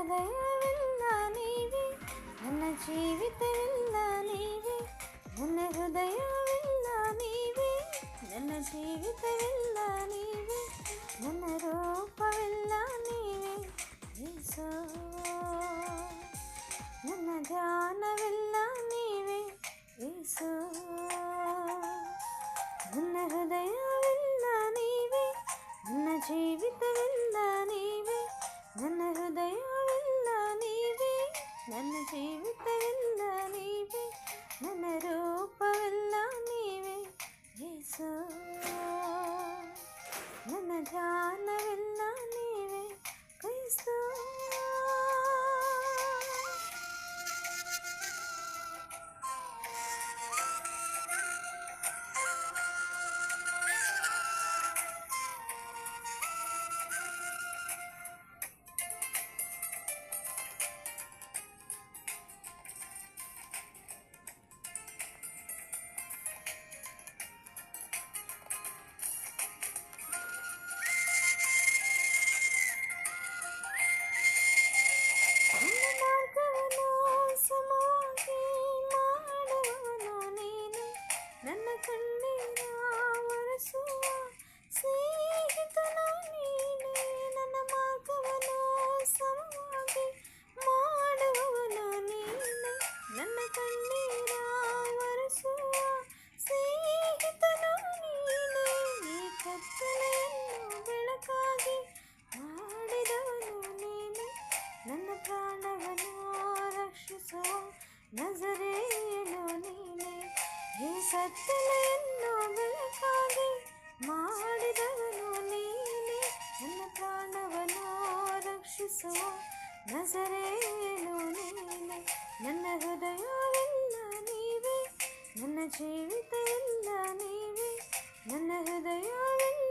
ಹೃದಯವೆಲ್ಲ ನೀವೇ, ನನ್ನ ಜೀವಿತವೆಲ್ಲ ನೀವೇ. ನನ್ನ ಹೃದಯವೆಲ್ಲ ನೀವೇ, ನನ್ನ ಜೀವಿತವೆಲ್ಲ ನೀವೇ. ನನ್ನ ರೂಪವೆಲ್ಲ ನೀವೇ ಯೇಸು. ನನ್ನ ಧ್ಯಾನವೆಲ್ಲ ನೀವೇ ಯೇಸು. ನನ್ನ ಹೃದಯವೆಲ್ಲ ನೀವೇ, ನನ್ನ ಜೀವಿತವೆಲ್ಲ ನೀವೇ. ನನ್ನ ಹೃದಯವೆಲ್ಲ ನೀವೇ, ನನ್ನ ಜೀವಿತವೆಲ್ಲ ನೀವೇ. ನನ್ನ ರೂಪವೆಲ್ಲ ನೀವೇ ಯೇಸು. ನನ್ನ ಧ್ಯಾನವೆಲ್ಲ ನೀವೇ ಕ್ರಿಸ್ತ. ನನ್ನ ಕಣ್ಣೀರ ಒರೆಸುವ ಸ್ನೇಹಿತನು ನೀನೇ. ನನ್ನ ಮಾರ್ಗವನ್ನು ಸಮವಾಗಿ ಮಾಡುವವನು ನೀನೇ. ನನ್ನ ಕಣ್ಣೀರ ಒರೆಸುವ ಸ್ನೇಹಿತನು ನೀನೇ. ಈ ಕತ್ತಲೆಯನ್ನು ಬೆಳಕಾಗಿ ಮಾಡಿದವನು ನೀನೇ. ನನ್ನ ಪ್ರಾಣವನ್ನು ರಕ್ಷಿಸುವ ನಜರೇಯನು ನೀನೇ. ಈ ಕತ್ತಲೆಯನ್ನು ಬೆಳಕಾಗಿ ಮಾಡಿದವನು ನೀನೇ. ನನ್ನ ಪ್ರಾಣವನ್ನು ರಕ್ಷಿಸುವ ನಜರೇಯನು ನೀನೇ. ನನ್ನ ಹೃದಯವೆಲ್ಲ ನೀವೇ, ನನ್ನ ಜೀವಿತ ಎಲ್ಲ ನೀವೇ. ನನ್ನ ಹೃದಯವೆಲ್ಲ